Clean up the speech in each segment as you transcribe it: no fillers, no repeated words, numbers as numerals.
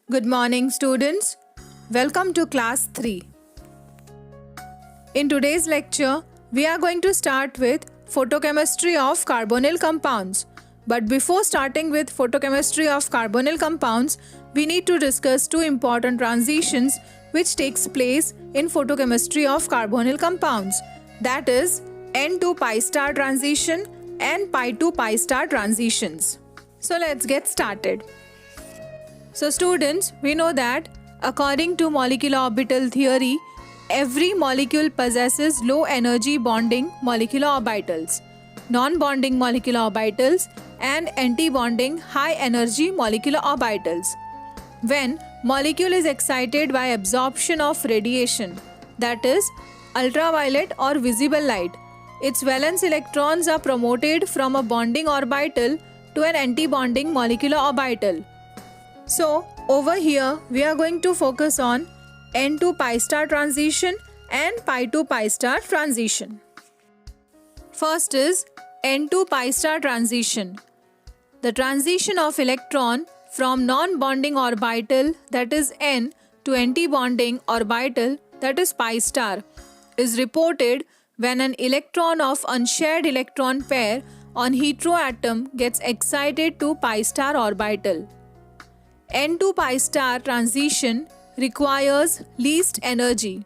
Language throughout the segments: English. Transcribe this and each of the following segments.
Good morning, students. Welcome to class 3. In today's lecture, we are going to start with photochemistry of carbonyl compounds. But before starting with photochemistry of carbonyl compounds, we need to discuss two important transitions which takes place in photochemistry of carbonyl compounds. That is N to pi star transition and pi to pi star transitions. So let's get started. So students, we know that according to molecular orbital theory, every molecule possesses low energy bonding molecular orbitals, non-bonding molecular orbitals and anti-bonding high energy molecular orbitals. When molecule is excited by absorption of radiation, that is ultraviolet or visible light, its valence electrons are promoted from a bonding orbital to an anti-bonding molecular orbital. So, over here, we are going to focus on N to pi star transition and pi to pi star transition. First is N to pi star transition. The transition of electron from non-bonding orbital, that is N, to anti-bonding orbital, that is pi star, is reported when an electron of unshared electron pair on heteroatom gets excited to pi star orbital. N to pi star transition requires least energy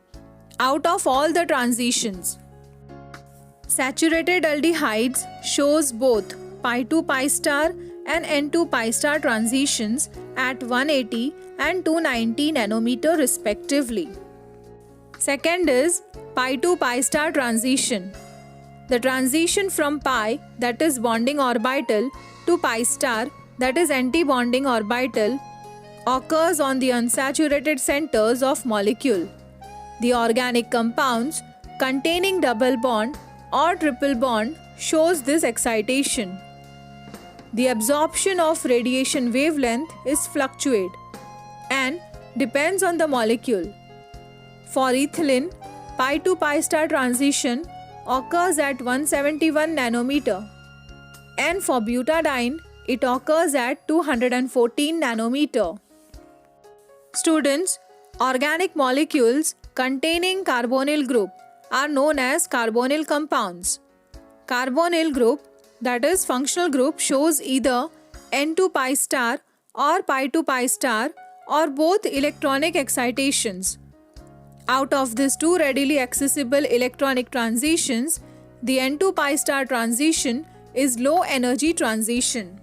out of all the transitions. Saturated aldehydes shows both pi to pi star and N to pi star transitions at 180 and 290 nanometer respectively. Second is pi to pi star transition. The transition from pi, that is bonding orbital, to pi star, that is anti-bonding orbital, occurs on the unsaturated centers of molecule. The organic compounds containing double bond or triple bond shows this excitation. The absorption of radiation wavelength is fluctuate and depends on the molecule. For ethylene, pi to pi star transition occurs at 171 nanometer, and for butadiene it occurs at 214 nanometer. Students, organic molecules containing carbonyl group are known as carbonyl compounds. Carbonyl group, that is functional group, shows either N to pi star or pi to pi star or both electronic excitations. Out of these two readily accessible electronic transitions, the N to pi star transition is low energy transition.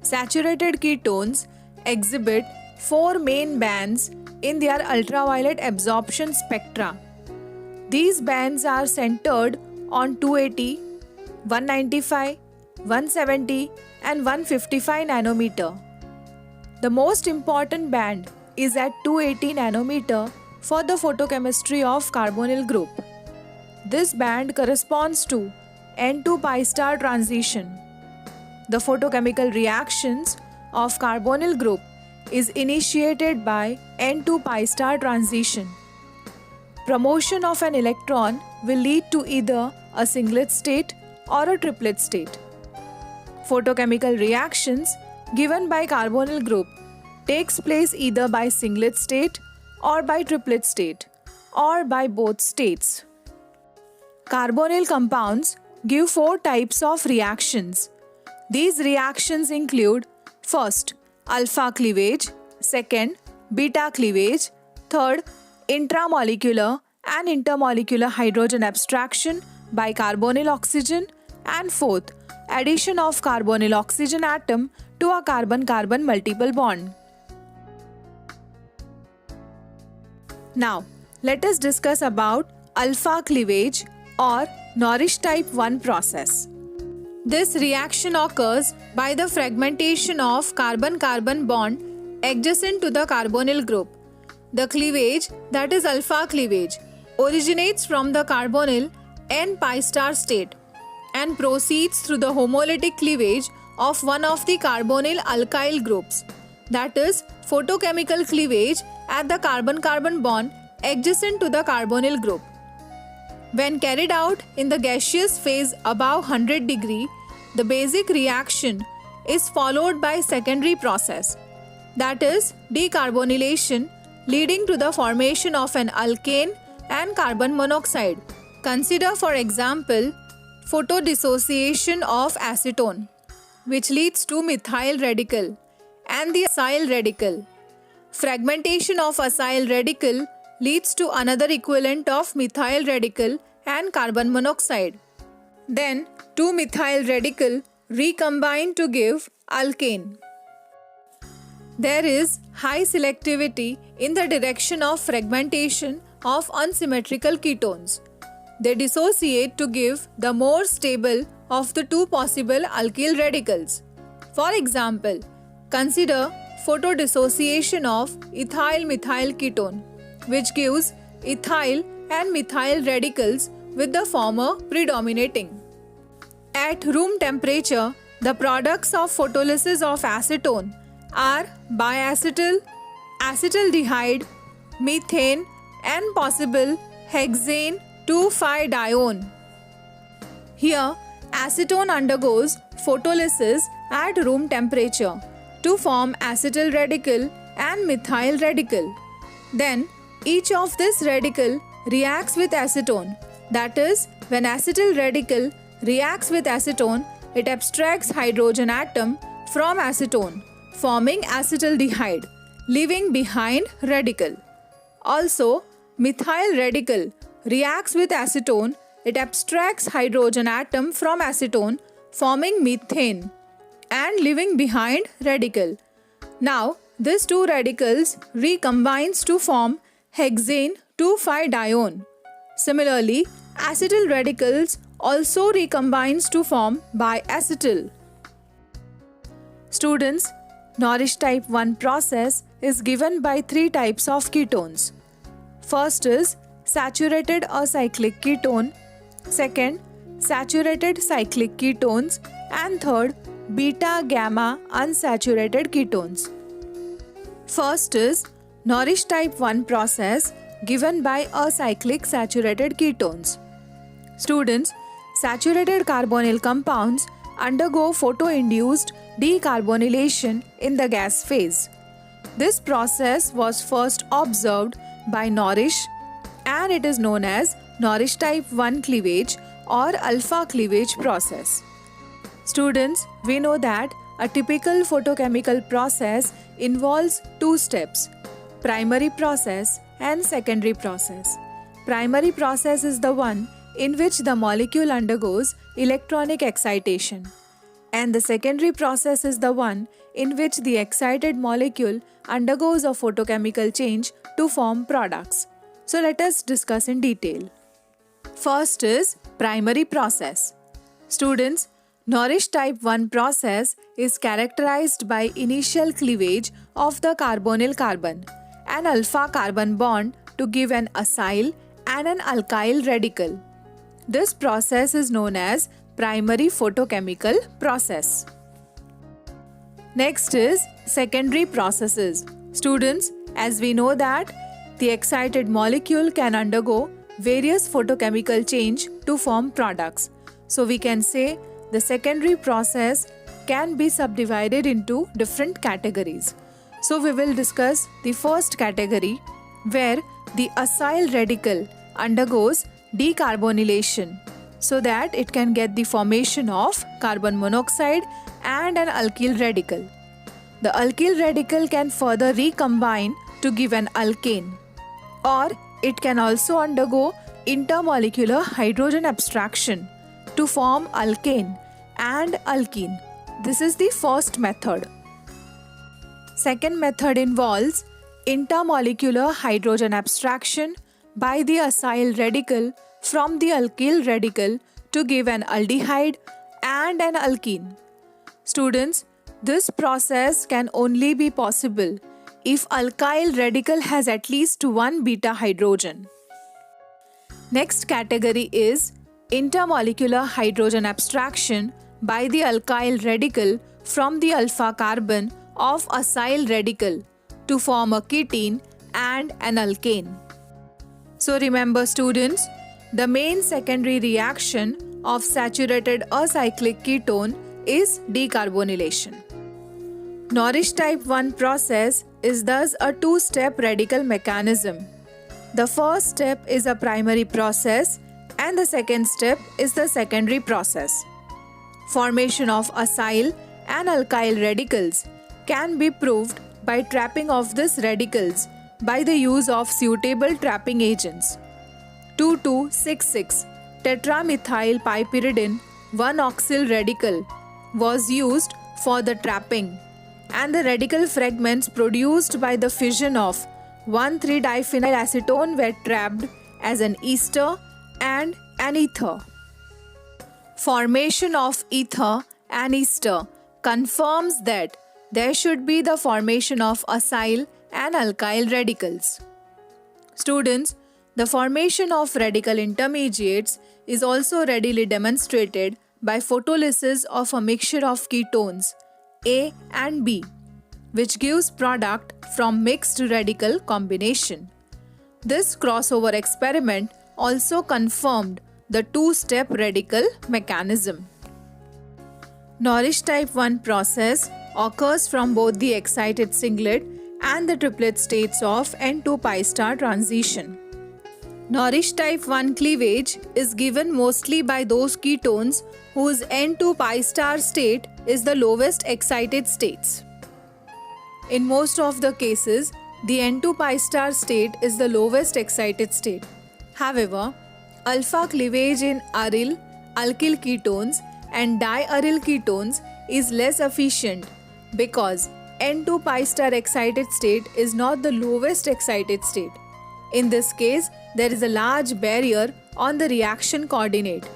Saturated ketones exhibit four main bands in their ultraviolet absorption spectra. These bands are centered on 280, 195, 170 and 155 nanometer. The most important band is at 280 nanometer for the photochemistry of carbonyl group. This band corresponds to N to pi star transition. The photochemical reactions of carbonyl group is initiated by N to pi star transition. Promotion of an electron will lead to either a singlet state or a triplet state. Photochemical reactions given by carbonyl group takes place either by singlet state or by triplet state or by both states. Carbonyl compounds give four types of reactions. These reactions include first, alpha cleavage, second, beta cleavage, third, intramolecular and intermolecular hydrogen abstraction by carbonyl oxygen, and fourth, addition of carbonyl oxygen atom to a carbon-carbon multiple bond. Now, let us discuss about alpha cleavage or Norrish type 1 process. This reaction occurs by the fragmentation of carbon-carbon bond adjacent to the carbonyl group. The cleavage, that is alpha cleavage, originates from the carbonyl N pi star state and proceeds through the homolytic cleavage of one of the carbonyl alkyl groups, that is photochemical cleavage at the carbon-carbon bond adjacent to the carbonyl group. When carried out in the gaseous phase above 100 degree, the basic reaction is followed by secondary process that is decarbonylation, leading to the formation of an alkane and carbon monoxide. Consider, for example, photodissociation of acetone, which leads to methyl radical and the acyl radical. Fragmentation of acyl radical leads to another equivalent of methyl radical and carbon monoxide. Then 2-methyl radical recombine to give alkane. There is high selectivity in the direction of fragmentation of unsymmetrical ketones. They dissociate to give the more stable of the two possible alkyl radicals. For example, consider photodissociation of ethyl-methyl ketone, which gives ethyl and methyl radicals with the former predominating. At room temperature, the products of photolysis of acetone are biacetyl, acetaldehyde, methane, and possible hexane 2,5-dione. Here, acetone undergoes photolysis at room temperature to form acetyl radical and methyl radical. Then, each of this radical reacts with acetone. That is, when acetyl radical reacts with acetone, it abstracts hydrogen atom from acetone, forming acetaldehyde, leaving behind radical. Also, methyl radical reacts with acetone, it abstracts hydrogen atom from acetone, forming methane and leaving behind radical. Now, these two radicals recombines to form hexane 2,5-dione. Similarly, acetyl radicals also recombines to form biacetyl. Students, Norrish type 1 process is given by three types of ketones. First is saturated acyclic ketone, second, saturated cyclic ketones, and third, beta-gamma unsaturated ketones. First is Norrish type 1 process given by acyclic saturated ketones. Students, saturated carbonyl compounds undergo photo-induced decarbonylation in the gas phase. This process was first observed by Norrish and it is known as Norrish type 1 cleavage or alpha cleavage process. Students, we know that a typical photochemical process involves two steps: primary process and secondary process. Primary process is the one in which the molecule undergoes electronic excitation, and the secondary process is the one in which the excited molecule undergoes a photochemical change to form products. So let us discuss in detail. First is primary process. Students, Norrish type 1 process is characterized by initial cleavage of the carbonyl carbon, an alpha carbon bond to give an acyl and an alkyl radical. This process is known as primary photochemical process. Next is secondary processes. Students, as we know that the excited molecule can undergo various photochemical change to form products. So we can say the secondary process can be subdivided into different categories. So we will discuss the first category where the acyl radical undergoes decarbonylation so that it can get the formation of carbon monoxide and an alkyl radical. The alkyl radical can further recombine to give an alkane, or it can also undergo intermolecular hydrogen abstraction to form alkane and alkene. This is the first method. Second method involves intermolecular hydrogen abstraction by the acyl radical from the alkyl radical to give an aldehyde and an alkene. Students, this process can only be possible if alkyl radical has at least one beta hydrogen. Next category is intermolecular hydrogen abstraction by the alkyl radical from the alpha carbon of acyl radical to form a ketene and an alkane. So remember students, the main secondary reaction of saturated acyclic ketone is decarbonylation. Norrish type 1 process is thus a two-step radical mechanism. The first step is a primary process and the second step is the secondary process. Formation of acyl and alkyl radicals can be proved by trapping of these radicals by the use of suitable trapping agents. 2266 tetramethyl piperidine 1-oxyl radical was used for the trapping, and the radical fragments produced by the fission of 1,3-diphenylacetone were trapped as an ester and an ether. Formation of ether and ester confirms that there should be the formation of acyl and alkyl radicals. Students, the formation of radical intermediates is also readily demonstrated by photolysis of a mixture of ketones A and B, which gives product from mixed radical combination. This crossover experiment also confirmed the two-step radical mechanism. Norrish type 1 process occurs from both the excited singlet and the triplet states of N2pi star transition. Norrish type 1 cleavage is given mostly by those ketones whose N2pi star state is the lowest excited states. In most of the cases, the N2pi star state is the lowest excited state. However, alpha cleavage in aryl, alkyl ketones and diaryl ketones is less efficient because N2pi star excited state is not the lowest excited state. In this case, there is a large barrier on the reaction coordinate.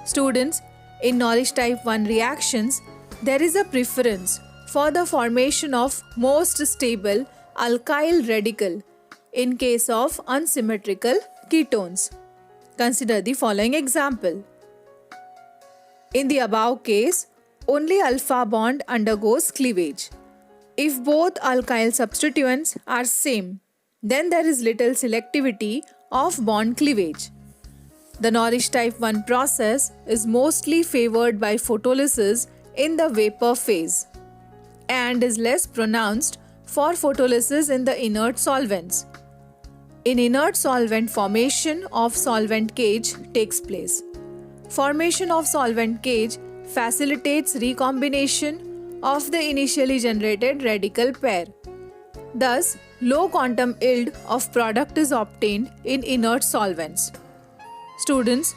Students, in Norrish type 1 reactions, there is a preference for the formation of most stable alkyl radical in case of unsymmetrical ketones. Consider the following example. In the above case, only alpha bond undergoes cleavage. If both alkyl substituents are same, then there is little selectivity of bond cleavage. The Norrish type 1 process is mostly favored by photolysis in the vapor phase and is less pronounced for photolysis in the inert solvents. In inert solvent, formation of solvent cage takes place. Formation of solvent cage facilitates recombination of the initially generated radical pair. Thus, low quantum yield of product is obtained in inert solvents. Students,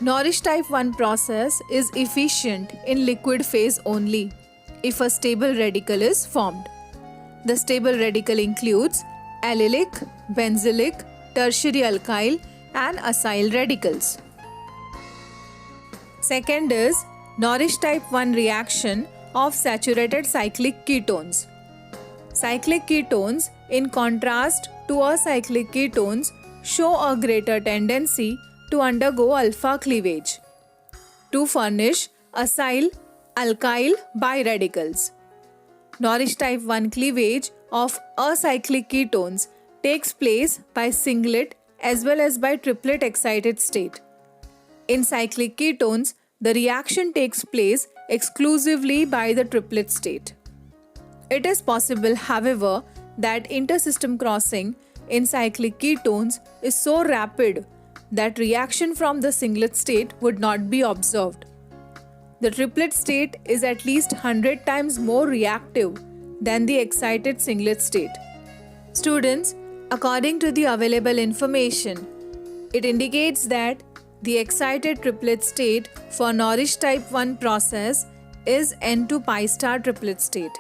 Norrish type 1 process is efficient in liquid phase only if a stable radical is formed. The stable radical includes allylic, benzylic, tertiary alkyl and acyl radicals. Second is Norrish type 1 reaction of saturated cyclic ketones. Cyclic ketones, in contrast to acyclic ketones, show a greater tendency to undergo alpha cleavage to furnish acyl alkyl biradicals. Norrish type 1 cleavage of acyclic ketones takes place by singlet as well as by triplet excited state. In cyclic ketones, the reaction takes place exclusively by the triplet state. It is possible, however, that intersystem crossing in cyclic ketones is so rapid that reaction from the singlet state would not be observed. The triplet state is at least 100 times more reactive than the excited singlet state. Students, according to the available information, it indicates that the excited triplet state for Norrish type 1 process is N2pi star triplet state.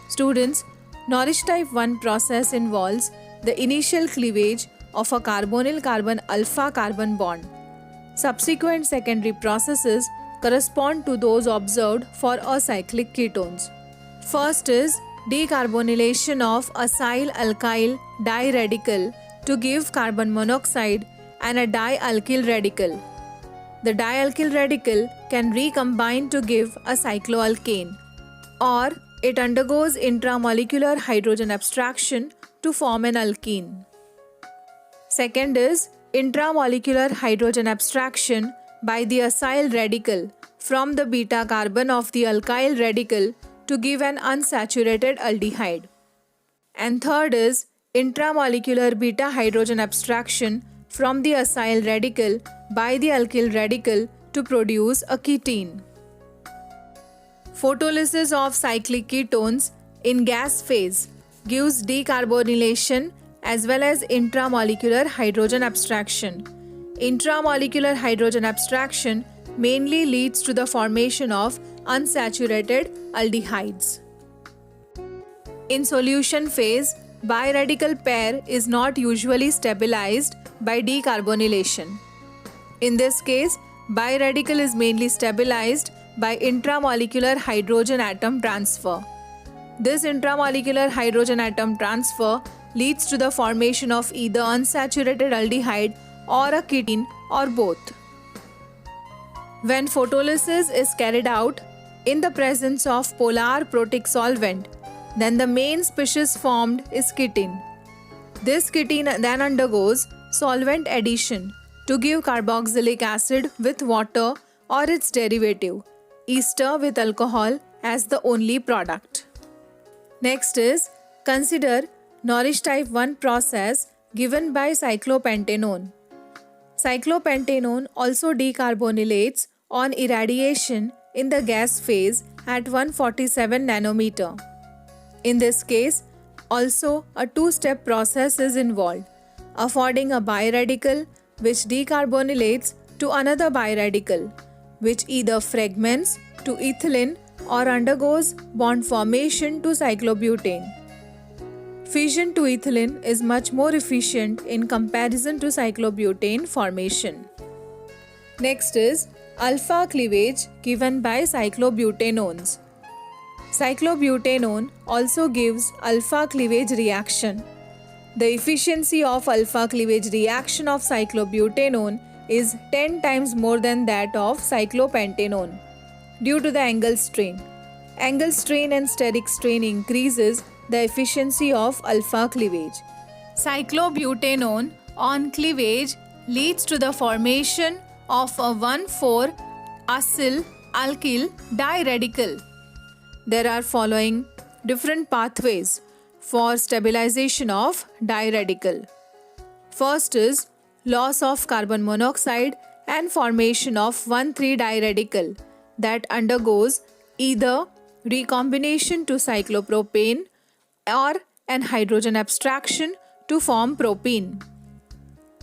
Students, Norrish type 1 process involves the initial cleavage of a carbonyl carbon alpha carbon bond. Subsequent secondary processes correspond to those observed for acyclic ketones. First is decarbonylation of acyl alkyl diradical to give carbon monoxide and a dialkyl radical. The dialkyl radical can recombine to give a cycloalkane, or it undergoes intramolecular hydrogen abstraction to form an alkene. Second is intramolecular hydrogen abstraction by the acyl radical from the beta carbon of the alkyl radical to give an unsaturated aldehyde. And third is intramolecular beta hydrogen abstraction from the acyl radical by the alkyl radical to produce a ketene. Photolysis of cyclic ketones in gas phase gives decarbonylation as well as intramolecular hydrogen abstraction. Intramolecular hydrogen abstraction mainly leads to the formation of unsaturated aldehydes. In solution phase, biradical pair is not usually stabilized by decarbonylation. In this case, biradical is mainly stabilized by intramolecular hydrogen atom transfer. This intramolecular hydrogen atom transfer leads to the formation of either unsaturated aldehyde or a ketene or both. When photolysis is carried out in the presence of polar protic solvent, then the main species formed is ketene. This ketene then undergoes solvent addition to give carboxylic acid with water or its derivative, ester with alcohol as the only product. Next is consider Norrish type 1 process given by cyclopentanone. Cyclopentanone also decarbonylates on irradiation in the gas phase at 147 nanometer. In this case, also a two-step process is involved, affording a biradical which decarbonylates to another biradical, which either fragments to ethylene or undergoes bond formation to cyclobutane. Fission to ethylene is much more efficient in comparison to cyclobutane formation. Next is alpha cleavage given by cyclobutanones. Cyclobutanone also gives alpha cleavage reaction. The efficiency of alpha cleavage reaction of cyclobutanone is 10 times more than that of cyclopentanone due to the angle strain. Angle strain and steric strain increases the efficiency of alpha cleavage. Cyclobutanone on cleavage leads to the formation of a 1,4-acyl alkyl diradical. There are following different pathways for stabilization of diradical. First is loss of carbon monoxide and formation of 1,3-diradical that undergoes either recombination to cyclopropane or an hydrogen abstraction to form propene.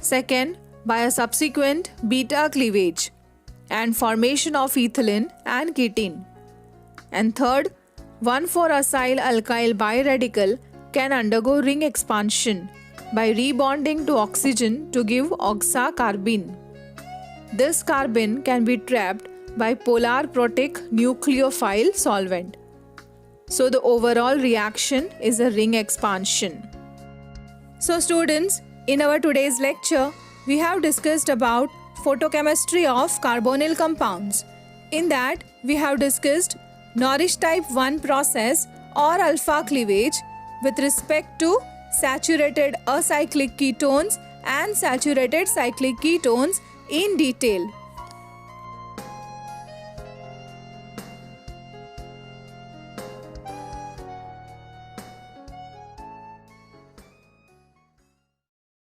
Second, by a subsequent beta cleavage and formation of ethylene and ketene. And third, 1,4-acyl alkyl biradical can undergo ring expansion by rebonding to oxygen to give oxacarbene. This carbene can be trapped by polar protic nucleophile solvent. So the overall reaction is a ring expansion. So students, in our today's lecture, we have discussed about photochemistry of carbonyl compounds. In that, we have discussed Norrish type 1 process or alpha cleavage with respect to saturated acyclic ketones and saturated cyclic ketones in detail.